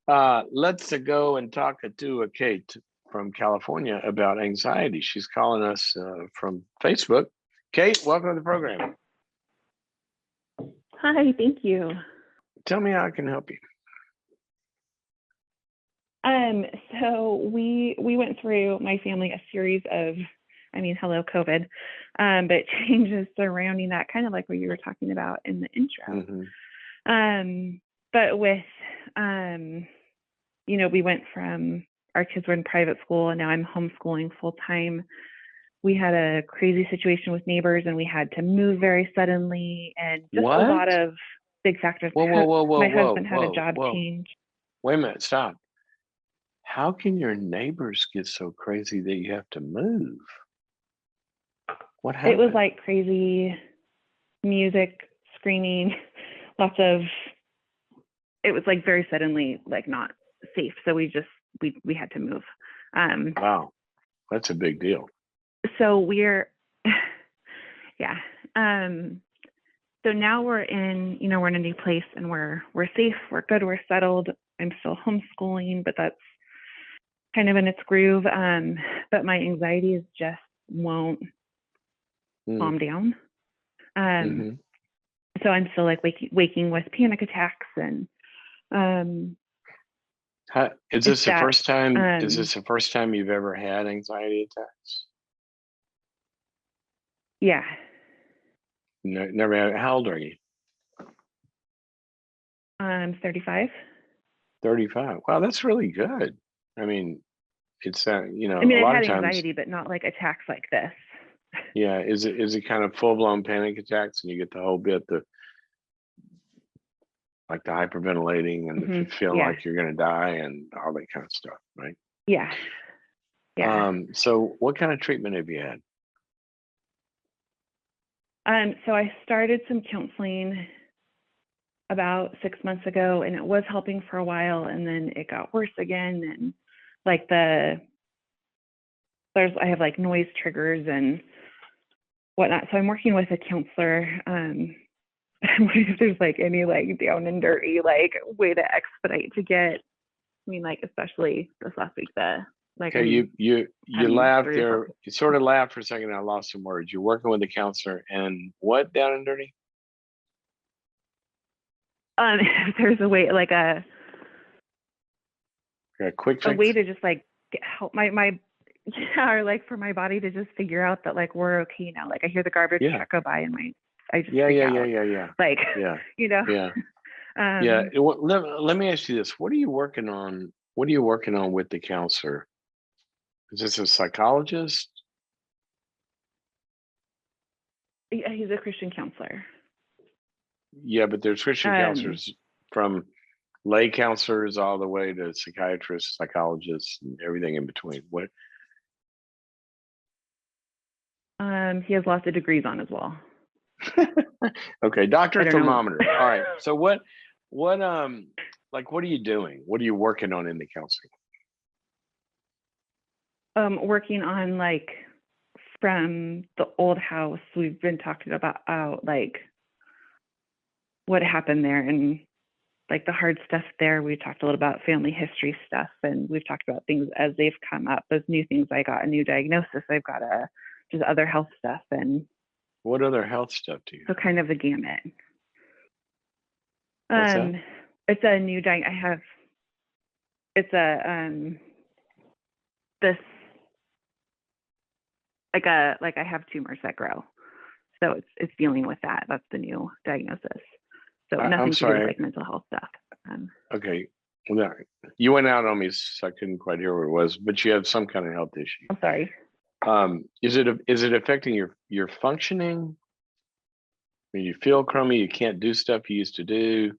Let's go and talk to Kate from California about anxiety. She's calling us from Facebook. Kate, welcome to the program. Hi, thank you. Tell me how I can help you. So we went through, my family, a series of, hello COVID, but changes surrounding that, kind of like what you were talking about in the intro. Mm-hmm. But with, we went from, our kids were in private school and now I'm homeschooling full time. We had a crazy situation with neighbors and we had to move very suddenly, and just What? a lot of big factors. My husband had a job change. Wait a minute, stop. How can your neighbors get so crazy that you have to move? What happened? It was like crazy music, screaming, it was like very suddenly, like not safe. So we had to move. Wow, that's a big deal. So we're, yeah. So now we're in a new place and we're safe, we're good, we're settled. I'm still homeschooling, but that's kind of in its groove. But my anxiety is just won't calm down. So I'm still like waking with panic attacks, and is this the first time? Is this the first time you've ever had anxiety attacks? Yeah. No, never had. How old are you? I'm 35. 35. Wow, that's really good. I mean, it's a lot I've of had times, anxiety, but not like attacks like this. Yeah, is it kind of full-blown panic attacks, and you get the whole bit, like the hyperventilating and the feeling like you're going to die and all that kind of stuff, right? Yeah. So what kind of treatment have you had? So I started some counseling about 6 months ago, and it was helping for a while, and then it got worse again. And like I have like noise triggers and whatnot. So I'm working with a counselor. I'm wondering if there's like any like down and dirty like way to expedite to get. Especially this last week, Okay, you laughed there. You sort of laughed for a second. I lost some words. You're working with a counselor, and what down and dirty? If there's a way, like a quick fix? A way to just like help or like for my body to just figure out that like we're okay now. Like I hear the garbage truck go by and I just freak out. Like Yeah. Let me ask you this: What are you working on? What are you working on with the counselor? Is this a psychologist? Yeah, he's a Christian counselor. Yeah, but there's Christian counselors, from lay counselors all the way to psychiatrists, psychologists, and everything in between. What? He has lots of degrees on as well. Okay, doctor thermometer. All right. So what are you doing? What are you working on in the counseling? Working on like from the old house, we've been talking about like what happened there and like the hard stuff there. We talked a little about family history stuff, and we've talked about things as they've come up, those new things. I got a new diagnosis. I've got just other health stuff. And what other health stuff do you have? So kind of the gamut. What's that? It's a new it's this like I have tumors that grow. So it's dealing with that. That's the new diagnosis. So nothing to do with like mental health stuff. Okay. Well, you went out on me, so I couldn't quite hear what it was, but you have some kind of health issue. I'm sorry. Is it affecting your functioning? I mean, you feel crummy, you can't do stuff you used to do?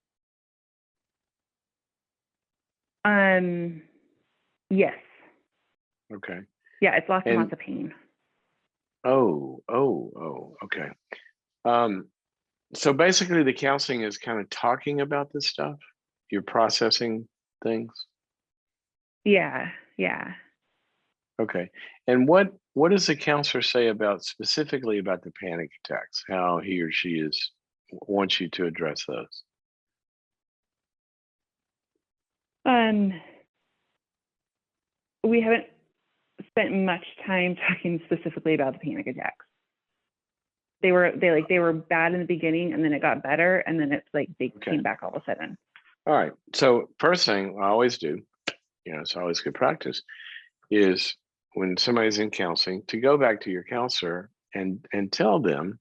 Yes. Okay. Yeah, it's lots and lots of pain. Oh, okay. So basically the counseling is kind of talking about this stuff. You're processing things. Yeah. Okay. And what does the counselor say specifically about the panic attacks? How he or she wants you to address those? We haven't spent much time talking specifically about the panic attacks. They were bad in the beginning, and then it got better, and then it's like they came back all of a sudden. All right. So first thing I always do, it's always good practice, is when somebody's in counseling to go back to your counselor and tell them,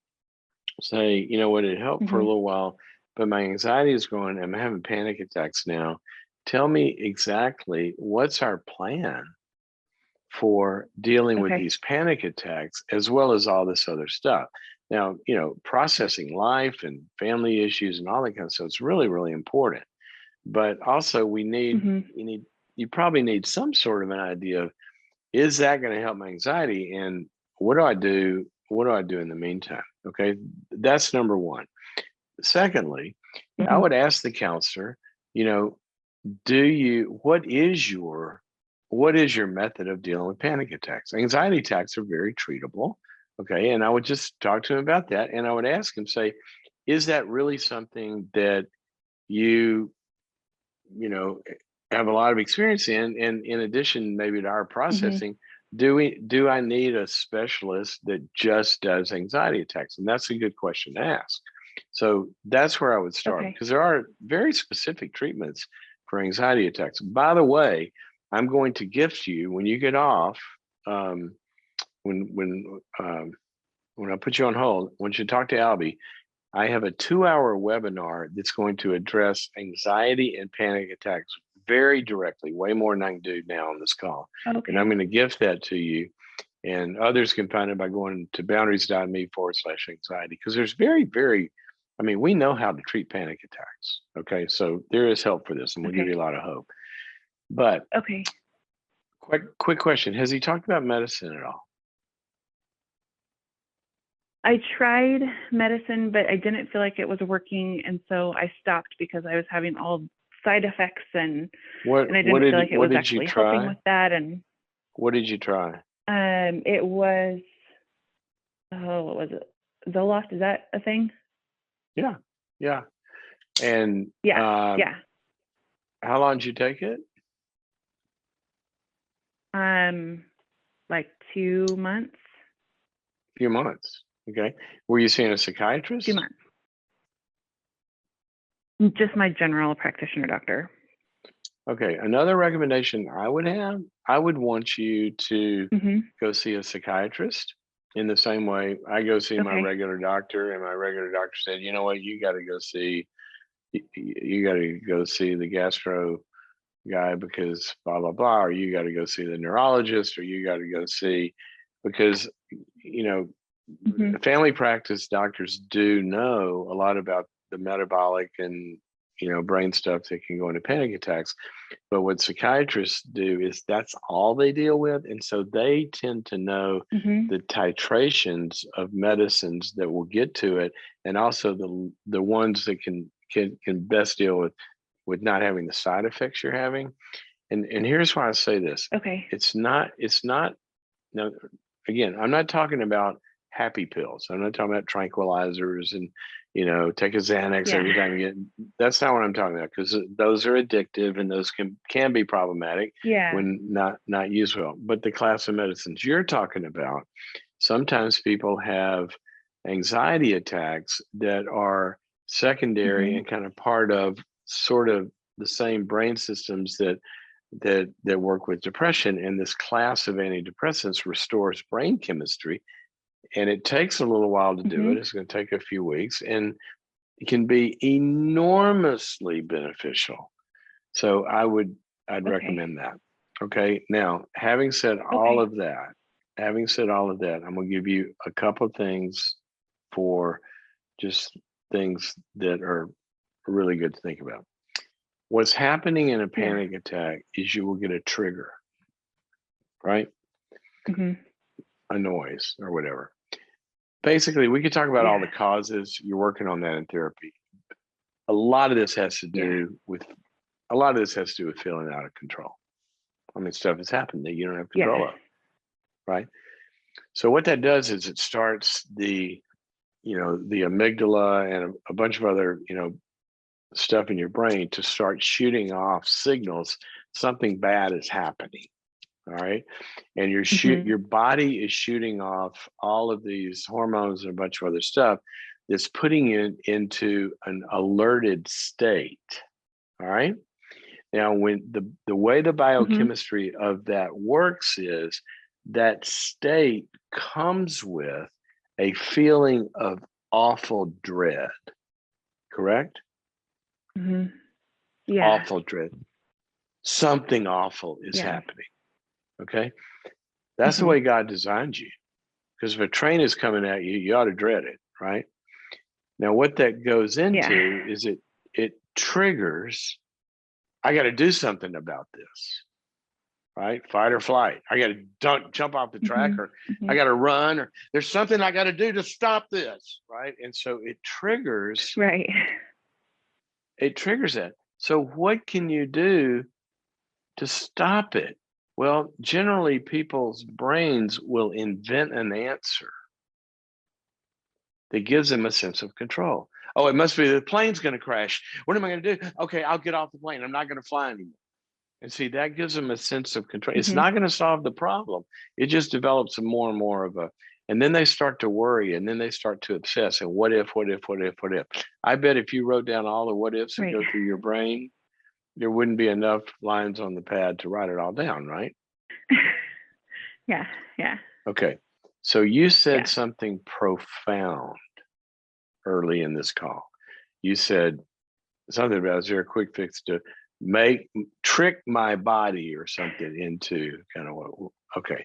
say, you know what, it helped for a little while, but my anxiety is growing. I'm having panic attacks now. Tell me exactly what's our plan for dealing with these panic attacks, as well as all this other stuff. Now, processing life and family issues and all that kind of stuff is really, really important. But also you probably need some sort of an idea of, is that going to help my anxiety? And what do I do? What do I do in the meantime? Okay. That's number one. Secondly, I would ask the counselor, what is your method of dealing with panic attacks? Anxiety attacks are very treatable. Okay. And I would just talk to him about that. And I would ask him, say, is that really something that you have a lot of experience in? And in addition, maybe to our processing, do I need a specialist that just does anxiety attacks? And that's a good question to ask. So that's where I would start, because there are very specific treatments for anxiety attacks. By the way, I'm going to gift you, when you get off, when I put you on hold, once you talk to Albie, I have a 2-hour webinar that's going to address anxiety and panic attacks very directly, way more than I can do now on this call. And I'm going to gift that to you. And others can find it by going to boundaries.me/anxiety, because there's we know how to treat panic attacks. Okay. So there is help for this, and we'll give you a lot of hope. But quick question. Has he talked about medicine at all? I tried medicine, but I didn't feel like it was working. And so I stopped because I was having all side effects, and I didn't feel like it was actually helping with that. And what did you try? It was, what was it? Zoloft, is that a thing? Yeah. Yeah. And yeah. How long did you take it? Like 2 months. Few months. Okay. Were you seeing a psychiatrist? 2 months. Just my general practitioner doctor. Okay. Another recommendation I would have, I would want you to go see a psychiatrist in the same way I go see my regular doctor, and my regular doctor said, you know what, you got to go see the gastro guy because blah, blah, blah, or you got to go see the neurologist, or you got to go see, because, family practice doctors do know a lot about the metabolic and, brain stuff that can go into panic attacks. But what psychiatrists do is that's all they deal with. And so they tend to know the titrations of medicines that will get to it, and also the ones that can best deal with not having the side effects you're having. And here's why I say this. It's not now, again, I'm not talking about happy pills. I'm not talking about tranquilizers and, take a Xanax every time you get. That's not what I'm talking about, because those are addictive, and those can be problematic when not used well. But the class of medicines you're talking about, sometimes people have anxiety attacks that are secondary and kind of part of sort of the same brain systems that work with depression. And this class of antidepressants restores brain chemistry, and it takes a little while to do it. It's going to take a few weeks, and it can be enormously beneficial. So I'd recommend that. Okay. Now, having said all of that, I'm going to give you a couple of things for just things that are really good to think about. What's happening in a panic attack is you will get a trigger, right? A noise or whatever. Basically, we could talk about all the causes. You're working on that in therapy. A lot of this has to do with feeling out of control. I mean, stuff has happened that you don't have control of, right? So what that does is it starts the amygdala and a bunch of other, stuff in your brain to start shooting off signals something bad is happening. All right. And your body is shooting off all of these hormones and a bunch of other stuff that's putting you into an alerted state. All right. Now, when the way the biochemistry of that works is that state comes with a feeling of awful dread, correct? Yeah. Awful dread. Something awful is happening. Okay. That's the way God designed you. Because if a train is coming at you, you ought to dread it, right? Now, what that goes into is it triggers, I got to do something about this, right? Fight or flight. I got to jump off the track, or I got to run, or there's something I got to do to stop this, right? And so it triggers. Right. It triggers that. So what can you do to stop it? Well, generally people's brains will invent an answer that gives them a sense of control. Oh, it must be the plane's going to crash. What am I going to do? Okay, I'll get off the plane. I'm not going to fly anymore. And see, that gives them a sense of control. It's not going to solve the problem. It just develops more and more of a, and then they start to worry, and then they start to obsess. And what if, what if, what if, what if? I bet if you wrote down all the what ifs that go through your brain, there wouldn't be enough lines on the pad to write it all down, right? Yeah. Okay. So you said something profound early in this call. You said something about, is there a quick fix to trick my body or something into kind of what? Okay,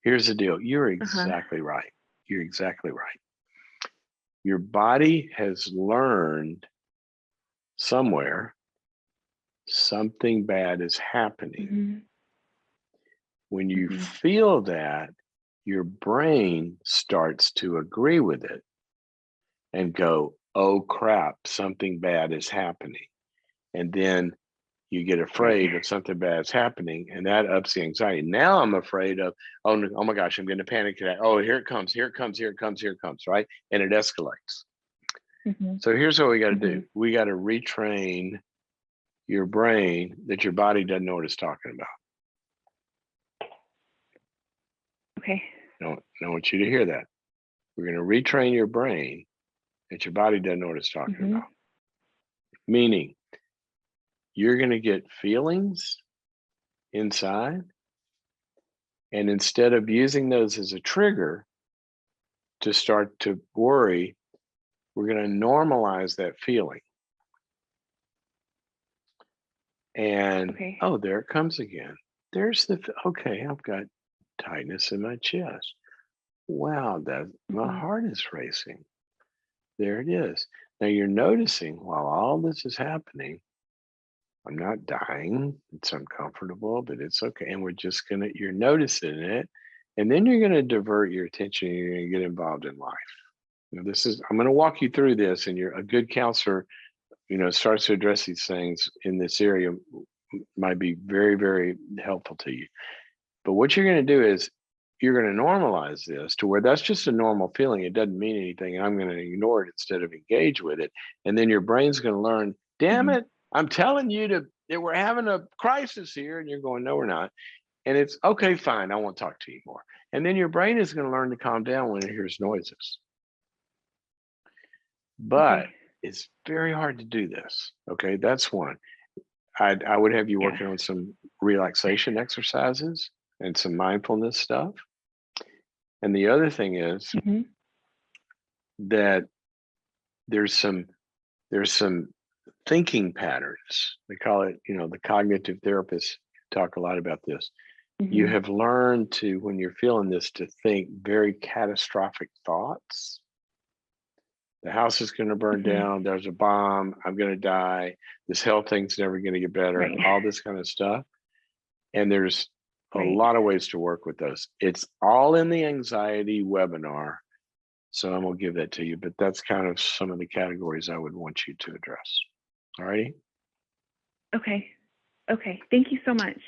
here's the deal. You're exactly right. You're exactly right. Your body has learned somewhere something bad is happening. When you feel that, your brain starts to agree with it and go, oh crap, something bad is happening. And then you get afraid of something bad is happening, and that ups the anxiety. Now I'm afraid of, oh my gosh, I'm going to panic attack. Oh, here it comes, right? And it escalates. So here's what we got to do. We got to retrain your brain that your body doesn't know what it's talking about. Okay. No, I want you to hear that. We're going to retrain your brain that your body doesn't know what it's talking about. Meaning, you're going to get feelings inside, and instead of using those as a trigger to start to worry, we're going to normalize that feeling. And oh, there it comes again. There's okay, I've got tightness in my chest. Wow, my heart is racing. There it is. Now you're noticing while all this is happening, I'm not dying. It's uncomfortable, but it's okay. And you're noticing it. And then you're going to divert your attention. And you're going to get involved in life. You know, I'm going to walk you through this, and a good counselor, starts to address these things in this area, might be very, very helpful to you. But what you're going to do is you're going to normalize this to where that's just a normal feeling. It doesn't mean anything. I'm going to ignore it instead of engage with it. And then your brain's going to learn, damn it, I'm telling you that we're having a crisis here. And you're going, no, we're not. And it's okay, fine. I won't talk to you anymore. And then your brain is going to learn to calm down when it hears noises. But it's very hard to do this. Okay, that's one. I would have you working on some relaxation exercises and some mindfulness stuff. And the other thing is that there's some thinking patterns. They call it, the cognitive therapists talk a lot about this. You have learned to, when you're feeling this, to think very catastrophic thoughts. The house is going to burn down. There's a bomb. I'm going to die. This health thing's never going to get better. All this kind of stuff. And there's a lot of ways to work with those. It's all in the anxiety webinar. So I'm going to give that to you. But that's kind of some of the categories I would want you to address. All righty? Okay. Thank you so much.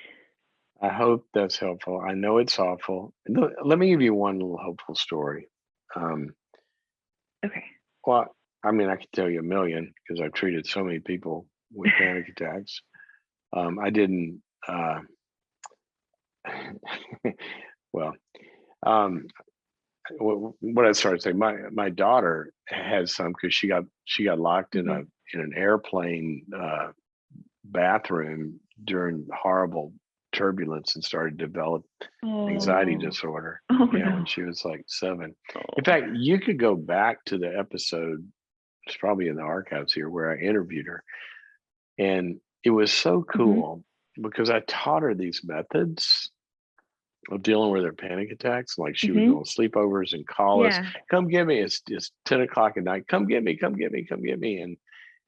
I hope that's helpful. I know it's awful. Let me give you one little hopeful story. Okay. Well, I mean, I could tell you a million because I've treated so many people with panic attacks. I didn't, well, um, what I started saying, my daughter had some because she got locked in an airplane bathroom during horrible turbulence and started to develop anxiety disorder. When she was like 7. In fact, you could go back to the episode. It's probably in the archives here where I interviewed her, and it was so cool because I taught her these methods of dealing with her panic attacks. Like she would go on sleepovers and call us, come get me. It's 10 o'clock at night. Come get me, come get me, come get me.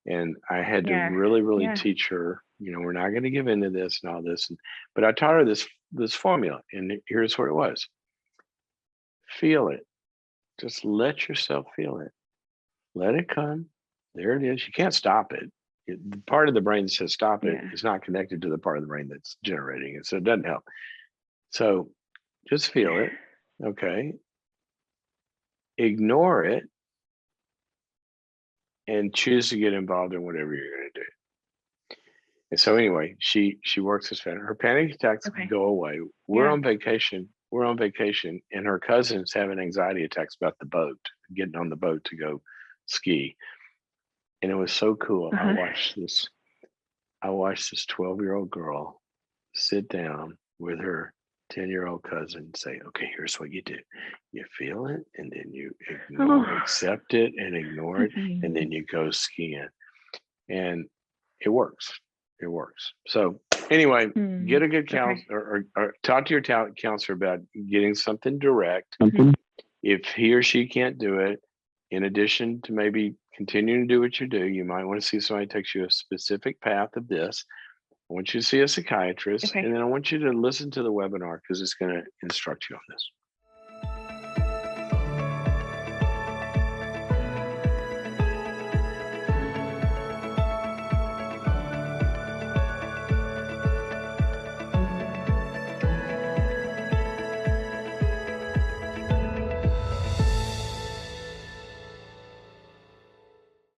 And I had to really teach her, we're not going to give into this and all this. But I taught her this formula, and here's what it was. Feel it. Just let yourself feel it. Let it come. There it is. You can't stop it. The part of the brain that says stop it is not connected to the part of the brain that's generating it. So it doesn't help. So just feel it. Okay. Ignore it and choose to get involved in whatever you're going to do. And so anyway, she works as fan. Her panic attacks go away. We're on vacation. And her cousin's having anxiety attacks about the boat, getting on the boat to go ski. And it was so cool. I watched this 12-year-old girl sit down with her 10-year-old cousin and say, okay, here's what you do. You feel it, and then you accept it and ignore it, and then you go skiing. And it works. It works. So anyway, get a good counselor or talk to your counselor about getting something direct. If he or she can't do it, in addition to maybe continuing to do what you do, you might want to see somebody who takes you a specific path of this. I want you to see a psychiatrist, and then I want you to listen to the webinar because it's going to instruct you on this.